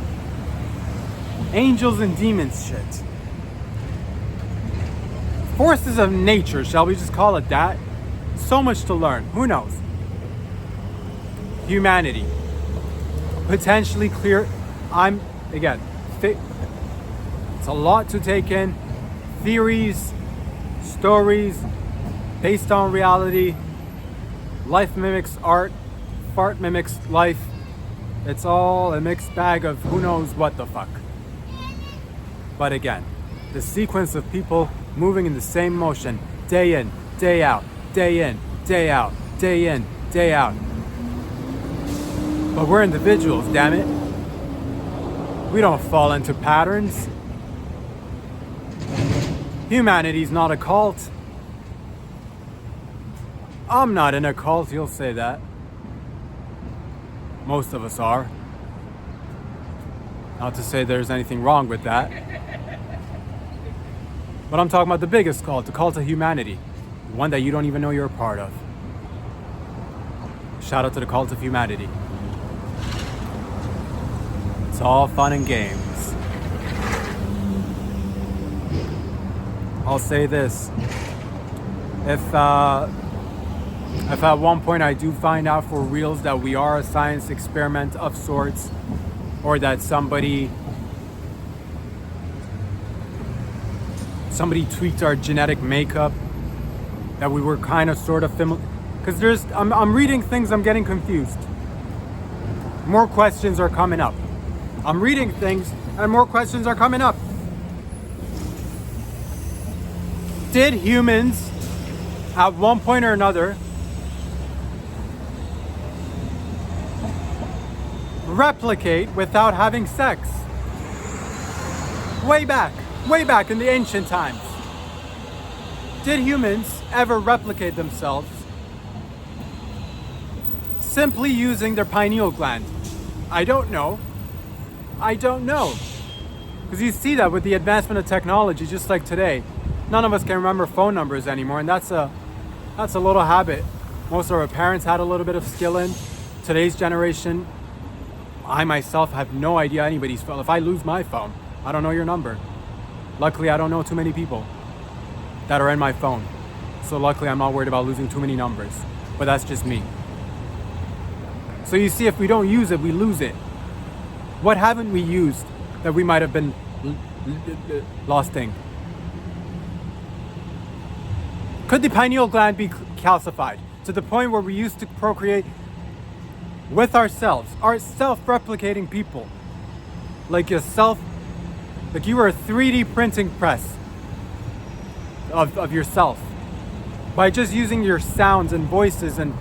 Angels and demons shit. Forces of nature, shall we just call it that? So much to learn. Who knows? Humanity. Potentially clear. It's a lot to take in. Theories, stories, based on reality. Life mimics art. Fart mimics life. It's all a mixed bag of who knows what the fuck. But again, the sequence of people moving in the same motion, day in, day out, day in, day out, day in, day out. But we're individuals, damn it. We don't fall into patterns. Humanity's not a cult. I'm not in a cult, you'll say that. Most of us are. Not to say there's anything wrong with that. But I'm talking about the biggest cult, the cult of humanity. One that you don't even know you're a part of. Shout out to the cult of humanity. It's all fun and games. I'll say this. If at one point I do find out for reals that we are a science experiment of sorts, or that somebody tweaked our genetic makeup, that we were kind of sort of familiar, because I'm reading things, I'm getting confused. More questions are coming up. I'm reading things and more questions are coming up. Did humans at one point or another replicate without having sex? Way back in the ancient times. Did humans ever replicate themselves simply using their pineal gland? I don't know. Because you see that with the advancement of technology, just like today, none of us can remember phone numbers anymore, and that's a little habit most of our parents had a little bit of skill in. Today's generation, I myself have no idea anybody's phone. If I lose my phone, I don't know your number. Luckily, I don't know too many people that are in my phone. So luckily, I'm not worried about losing too many numbers. But that's just me. So you see, if we don't use it, we lose it. What haven't we used that we might have been losting? Could the pineal gland be calcified to the point where we used to procreate with ourselves, our self-replicating people? Like yourself, like you were a 3D printing press of yourself. By just using your sounds and voices and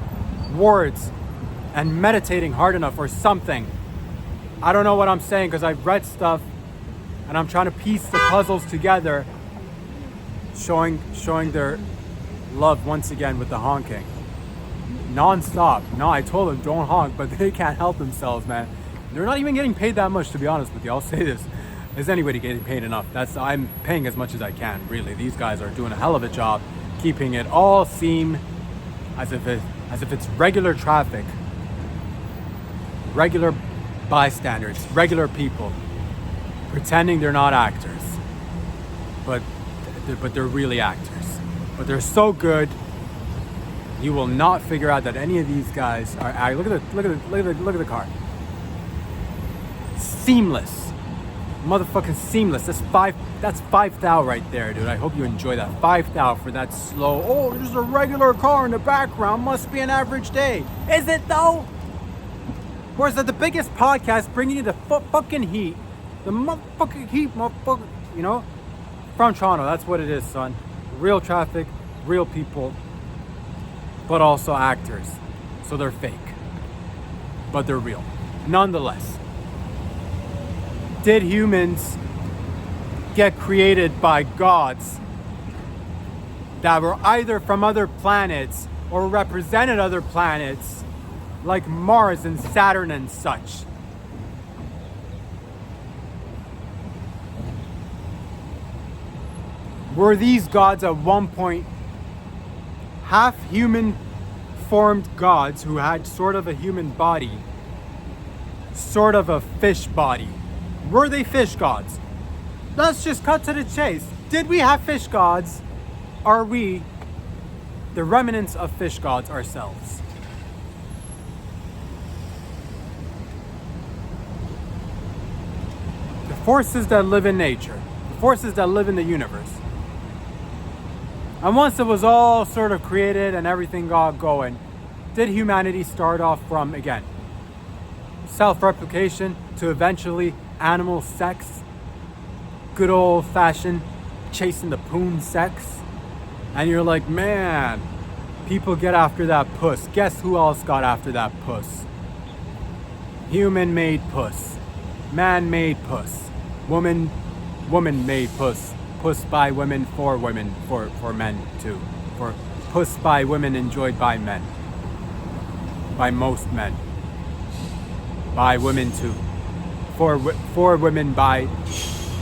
words and meditating hard enough or something. I don't know what I'm saying because I've read stuff and I'm trying to piece the puzzles together, showing their love once again with the honking. Non-stop. No, I told them don't honk, but they can't help themselves, man. They're not even getting paid that much, to be honest with you. I'll say this. Is anybody getting paid enough? I'm paying as much as I can, really. These guys are doing a hell of a job keeping it all seem as if it's regular traffic. Regular bystanders, regular people, pretending they're not actors, but they're really actors. But they're so good, you will not figure out that any of these guys are. Look at the car. Seamless, motherfucking seamless. That's 5,000 right there, dude. I hope you enjoy that. 5,000 for that slow. Oh, there's a regular car in the background. Must be an average day. Is it though? Whereas at the biggest podcast bringing you the fucking heat, the motherfucking heat, motherfucker, you know, from Toronto. That's what it is, son. Real traffic, real people, but also actors. So they're fake, but they're real. Nonetheless, did humans get created by gods that were either from other planets or represented other planets? Like Mars and Saturn and such. Were these gods at one point half human formed gods who had sort of a human body, sort of a fish body? Were they fish gods? Let's just cut to the chase. Did we have fish gods? Are we the remnants of fish gods ourselves? Forces that live in nature, the forces that live in the universe. And once it was all sort of created and everything got going, did humanity start off from, again, self-replication to eventually animal sex, good old-fashioned chasing the poon sex? And you're like, man, people get after that puss. Guess who else got after that puss? Human-made puss. Man-made puss. Woman-made puss. Puss by women, for men too. For puss by women, enjoyed by men. By most men. By women too. For women, by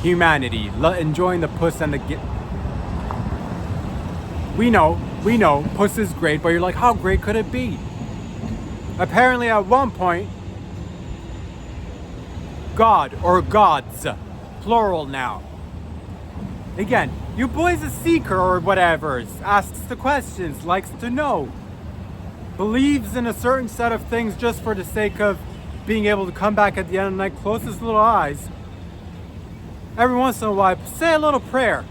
humanity. Enjoying the puss and the We know, puss is great, but you're like, how great could it be? Apparently at one point, God or gods, plural now. Again, you boy's a seeker or whatever, asks the questions, likes to know, believes in a certain set of things just for the sake of being able to come back at the end of the night, close his little eyes, every once in a while, say a little prayer.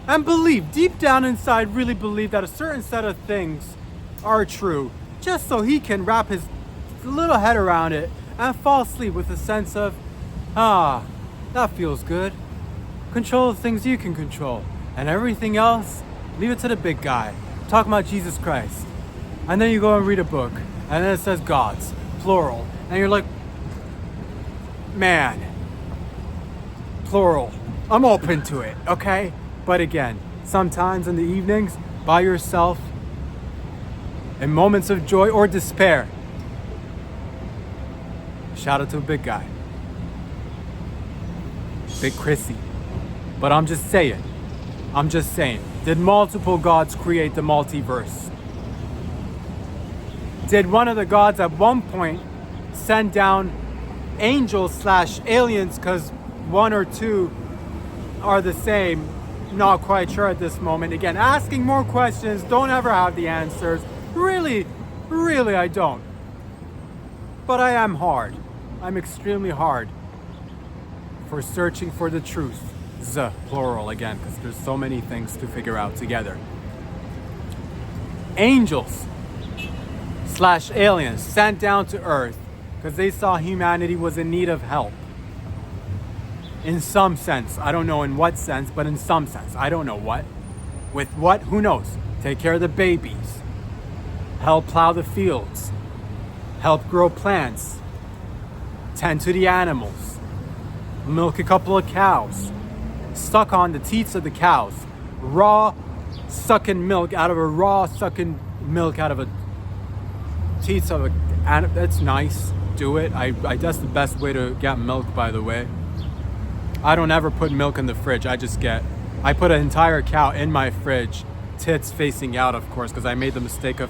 And believe, deep down inside, really believe that a certain set of things are true, just so he can wrap his little head around it and fall asleep with a sense of, that feels good. Control the things you can control. And everything else, leave it to the big guy. Talk about Jesus Christ. And then you go and read a book, and then it says gods, plural. And you're like, man, plural. I'm open to it, okay? But again, sometimes in the evenings, by yourself, in moments of joy or despair, shout out to a big guy. Big Chrissy. But I'm just saying. Did multiple gods create the multiverse? Did one of the gods at one point send down angels / aliens because one or two are the same. Not quite sure at this moment. Again, asking more questions, don't ever have the answers. Really, I don't. But I am hard. I'm extremely hard for searching for the truth. Plural again, because there's so many things to figure out together. Angels / aliens sent down to Earth because they saw humanity was in need of help. In some sense. I don't know in what sense, but in some sense. I don't know what. With what? Who knows? Take care of the babies. Help plow the fields. Help grow plants. Tend to the animals. Milk a couple of cows. Suck on the teats of the cows. Raw sucking milk out of a teats of a... That's nice. Do it. I that's the best way to get milk, by the way. I don't ever put milk in the fridge. I put an entire cow in my fridge, tits facing out, of course, because I made the mistake of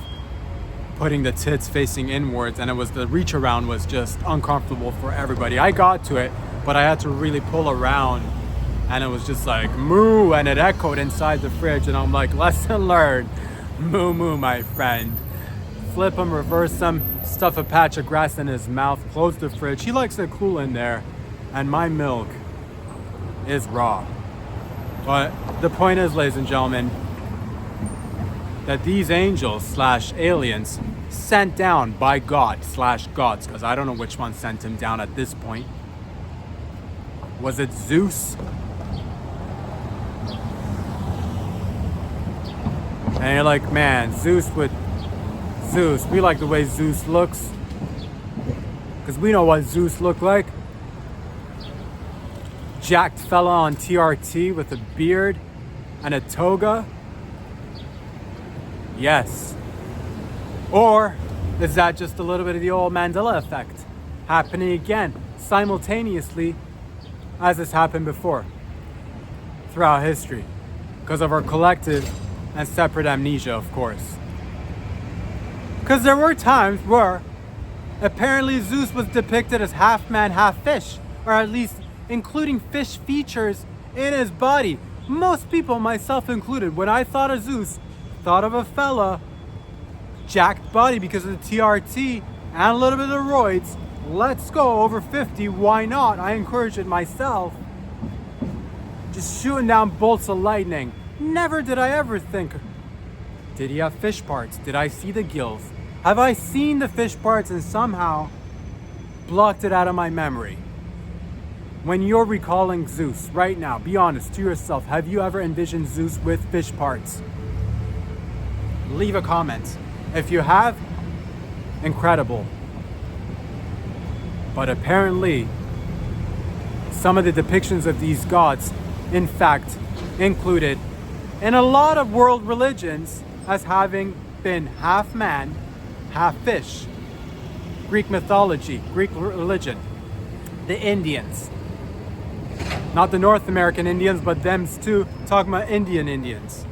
putting the tits facing inwards, and the reach around was just uncomfortable for everybody. I got to it, but I had to really pull around, and it was just like moo, and it echoed inside the fridge, and I'm like, lesson learned. Moo moo, my friend. Flip him, reverse him, stuff a patch of grass in his mouth, close the fridge. He likes it cool in there, and my milk is raw. But the point is, ladies and gentlemen, that these angels / aliens sent down by God / gods, because I don't know which one sent him down at this point. Was it Zeus? And you're like, man, Zeus, we like the way Zeus looks, because we know what Zeus looked like. Jacked fella on TRT with a beard and a toga? Yes. Or is that just a little bit of the old Mandela effect happening again simultaneously as has happened before throughout history because of our collective and separate amnesia, of course? Because there were times where apparently Zeus was depicted as half man, half fish, or at least including fish features in his body. Most people, myself included, when I thought of Zeus, thought of a fella, jacked body because of the TRT and a little bit of the roids. Let's go, over 50, why not? I encourage it myself. Just shooting down bolts of lightning. Never did I ever think, did he have fish parts? Did I see the gills? Have I seen the fish parts and somehow blocked it out of my memory? When you're recalling Zeus right now, be honest to yourself. Have you ever envisioned Zeus with fish parts? Leave a comment. If you have, incredible. But apparently, some of the depictions of these gods, in fact, included in a lot of world religions as having been half man, half fish. Greek mythology, Greek religion, the Indians. Not the North American Indians, but them's too. Talking about Indian Indians.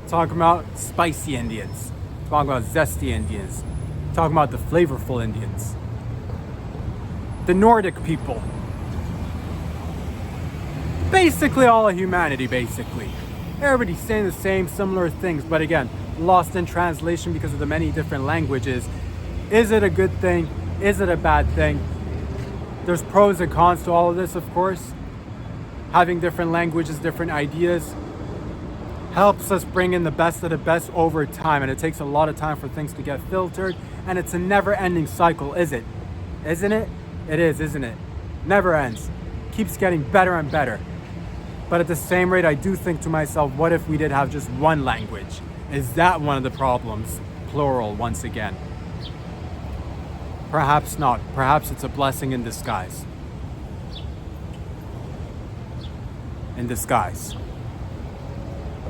Talking about spicy Indians. Talking about zesty Indians. Talking about the flavorful Indians. The Nordic people. Basically all of humanity, basically. Everybody's saying the same, similar things, but again, lost in translation because of the many different languages. Is it a good thing? Is it a bad thing? There's pros and cons to all of this, of course. Having different languages, different ideas helps us bring in the best of the best over time, and it takes a lot of time for things to get filtered, and it's a never-ending cycle, is it? Isn't it? It is, isn't it? Never ends. Keeps getting better and better. But at the same rate, I do think to myself, what if we did have just one language? Is that one of the problems? Plural, once again. Perhaps not. Perhaps it's a blessing in disguise. In disguise.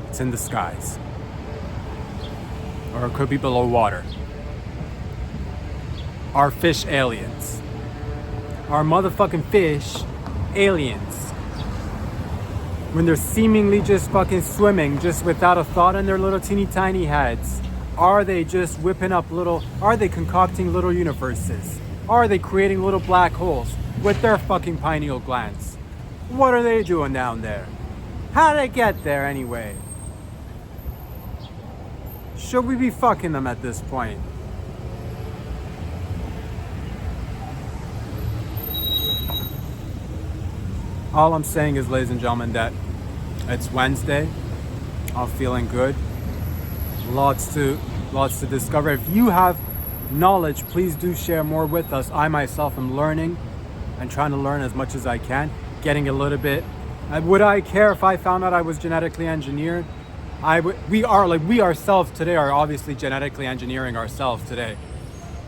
It's in disguise. Or it could be below water. Our fish aliens. Our motherfucking fish aliens. When they're seemingly just fucking swimming, just without a thought in their little teeny tiny heads. Are they just whipping up are they concocting little universes? Are they creating little black holes with their fucking pineal glands? What are they doing down there? How did they get there anyway? Should we be fucking them at this point? All I'm saying is, ladies and gentlemen, that it's Wednesday. I'm feeling good. Lots to discover. If you have knowledge, please do share more with us. I myself am learning and trying to learn as much as I can. Getting a little bit. Would I care if I found out I was genetically engineered? We ourselves today are obviously genetically engineering ourselves today.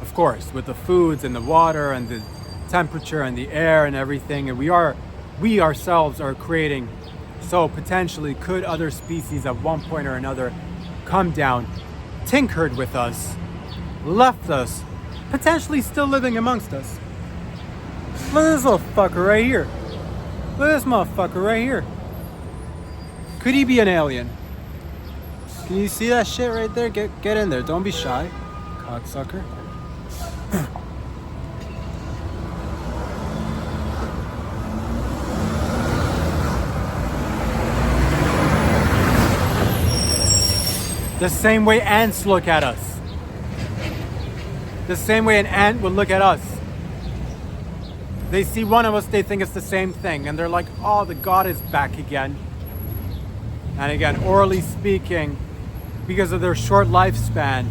Of course, with the foods and the water and the temperature and the air and everything, and we ourselves are creating. So potentially, could other species at one point or another come down, tinkered with us, left us, potentially still living amongst us? Look at this little fucker right here. Look at this motherfucker right here. Could he be an alien? Can you see that shit right there? Get in there. Don't be shy, cocksucker. The same way ants look at us. The same way an ant would look at us. They see one of us, they think it's the same thing. And they're like, oh, the god is back again. And again, orally speaking, because of their short lifespan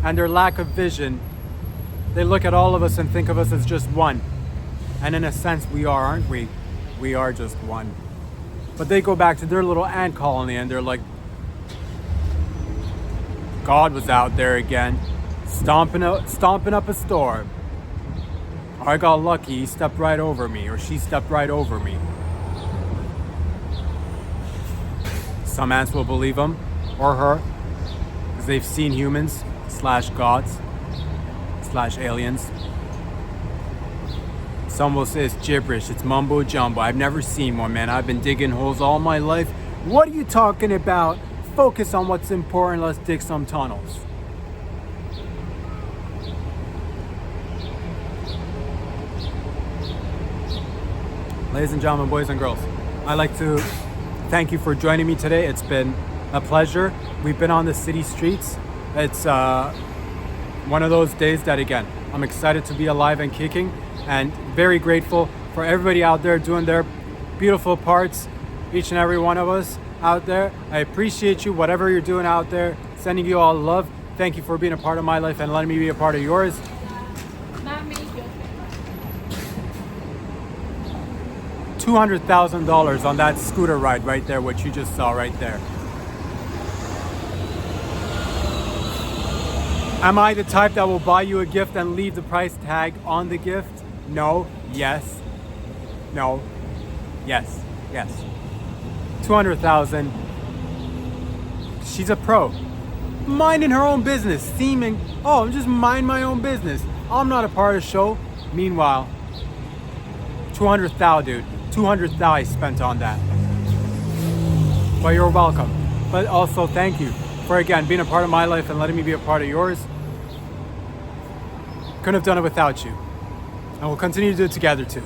and their lack of vision, they look at all of us and think of us as just one. And in a sense, we are, aren't we? We are just one. But they go back to their little ant colony and they're like, God was out there again, stomping up a storm. I got lucky, he stepped right over me, or she stepped right over me. Some ants will believe him or her because they've seen humans / gods / aliens. Some will say it's gibberish, it's mumbo jumbo. I've never seen one, man. I've been digging holes all my life. What are you talking about? Focus on what's important. Let's dig some tunnels. Ladies and gentlemen, boys and girls, I'd like to thank you for joining me today. It's been a pleasure. We've been on the city streets. It's one of those days that, again, I'm excited to be alive and kicking, and very grateful for everybody out there doing their beautiful parts, each and every one of us out there. I appreciate you, whatever you're doing out there. Sending you all love. Thank you for being a part of my life and letting me be a part of yours. $200,000 on that scooter ride right there, what you just saw right there. Am I the type that will buy you a gift and leave the price tag on the gift? No. Yes. No. Yes. Yes. 200,000. She's a pro, minding her own business, seeming, oh, I'm just mind my own business, I'm not a part of the show. Meanwhile, 200,000, dude, 200,000 I spent on that. But you're welcome. But also thank you for, again, being a part of my life and letting me be a part of yours. Couldn't have done it without you, and we'll continue to do it together too.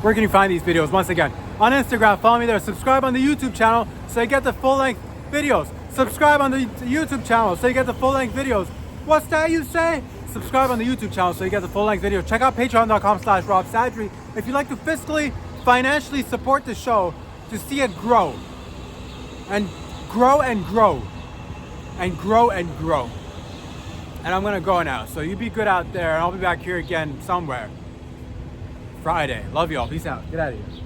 Where can you find these videos? Once again, on Instagram, follow me there. Subscribe on the YouTube channel so you get the full-length videos. Subscribe on the YouTube channel so you get the full-length videos. What's that you say? Subscribe on the YouTube channel so you get the full-length videos. Check out patreon.com/RobSadri if you'd like to fiscally, financially support the show to see it grow. And grow and grow. And grow and grow. And I'm gonna go now. So you be good out there, and I'll be back here again somewhere Friday. Love y'all. Peace out. Get out of here.